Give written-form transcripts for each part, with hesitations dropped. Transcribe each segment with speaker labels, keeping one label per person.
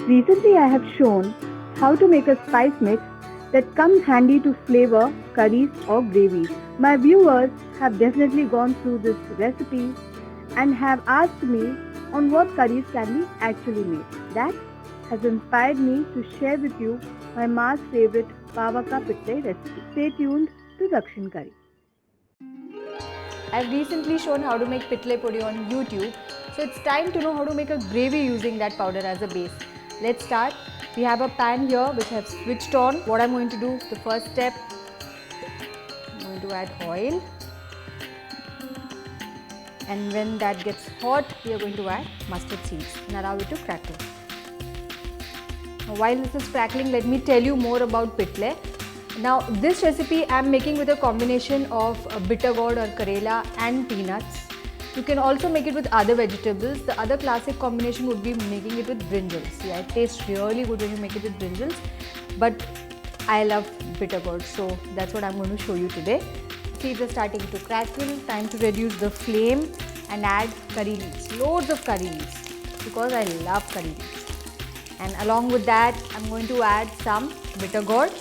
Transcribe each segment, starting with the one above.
Speaker 1: Recently, I have shown how to make a spice mix that comes handy to flavor curries or gravies. My viewers have definitely gone through this recipe and have asked me on what curries can be actually made. That has inspired me to share with you my ma's favorite Pava ka pitle recipe. Stay tuned to Dakshin Curry.
Speaker 2: I've recently shown how to make pitle puri on YouTube, so it's time to know how to make a gravy using that powder as a base. Let's start. We have a pan here which I have switched on. What I'm going to do, the first step, I'm going to add oil, and when that gets hot, we are going to add mustard seeds and allow it to crackle. Now, while this is crackling, let me tell you more about pitle. Now this recipe I am making with a combination of bitter gourd or karela and peanuts. You can also make it with other vegetables. The other classic combination would be making it with brinjals. Yeah, it tastes really good when you make it with brinjals, but I love bitter gourd, so that's what I'm going to show you today. Seeds are starting to crackle. Time to reduce the flame and add curry leaves. Loads of curry leaves because I love curry leaves. And along with that, I'm going to add some bitter gourd.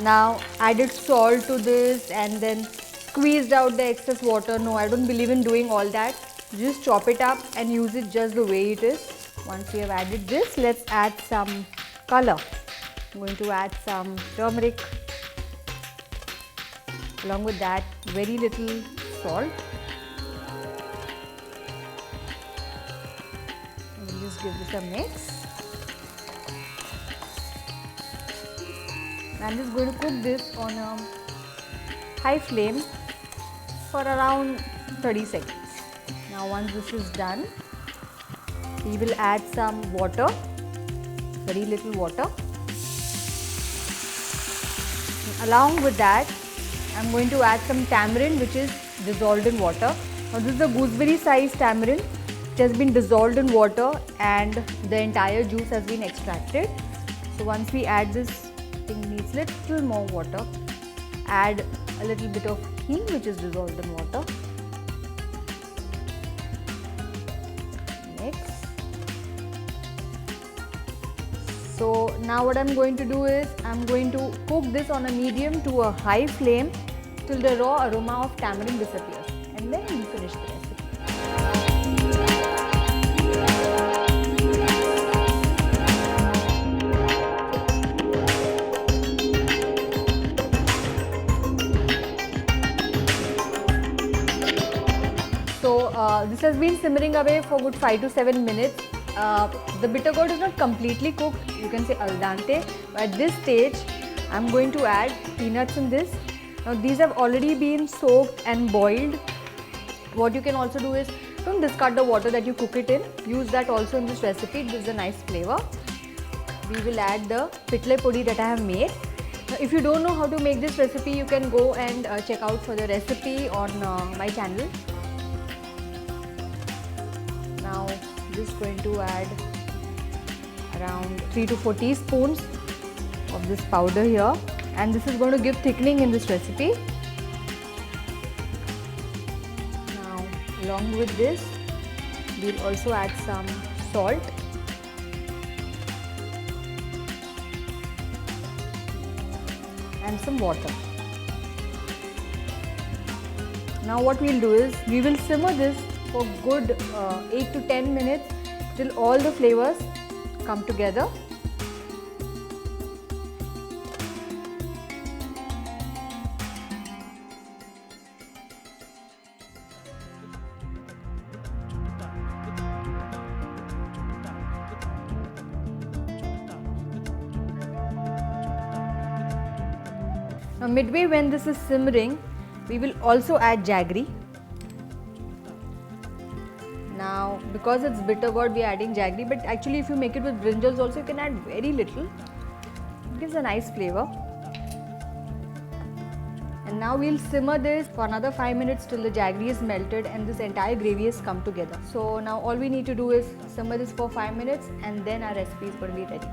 Speaker 2: Now added salt to this and then squeezed out the excess water. No, I don't believe in doing all that. Just chop it up and use it just the way it is. Once we have added this, let's add some color. I'm going to add some turmeric. Along with that, very little salt. And just give this a mix. I'm just going to cook this on a high flame for around 30 seconds. Now once this is done, we will add some water, very little water. And along with that, I'm going to add some tamarind which is dissolved in water. Now this is a gooseberry sized tamarind. It has been dissolved in water and the entire juice has been extracted. So once we add this, needs little more water. Add a little bit of hing which is dissolved in water. Mix. So now what I'm going to do is I'm going to cook this on a medium to a high flame till the raw aroma of tamarind disappears, and then we finish the recipe. This has been simmering away for good 5 to 7 minutes. The bitter gourd is not completely cooked, you can say al dente. At this stage, I'm going to add peanuts in this. Now these have already been soaked and boiled. What you can also do is, don't discard the water that you cook it in. Use that also in this recipe, it gives a nice flavor. We will add the pitle puri that I have made. Now, if you don't know how to make this recipe, you can go and check out for the recipe on my channel. Now just going to add around 3 to 4 teaspoons of this powder here, and this is going to give thickening in this recipe. Now along with this, we'll also add some salt. And some water. Now what we'll do is, we will simmer this for good 8 to 10 minutes till all the flavors come together. Now midway when this is simmering, we will also add jaggery. Now because it's bitter gourd, we are adding jaggery, but actually if you make it with brinjals also, you can add very little. It gives a nice flavor. And now we'll simmer this for another 5 minutes till the jaggery is melted and this entire gravy has come together. So now all we need to do is simmer this for 5 minutes and then our recipe is going to be ready.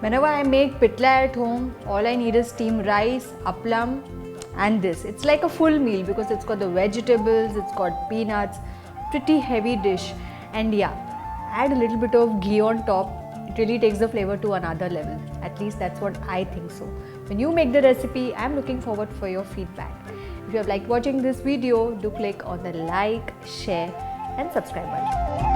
Speaker 2: Whenever I make pitla at home, all I need is steamed rice, appalam and this. It's like a full meal because it's got the vegetables, it's got peanuts, pretty heavy dish. And yeah, add a little bit of ghee on top. It really takes the flavor to another level. At least that's what I think so. When you make the recipe, I'm looking forward for your feedback. If you have liked watching this video, do click on the like, share and subscribe button.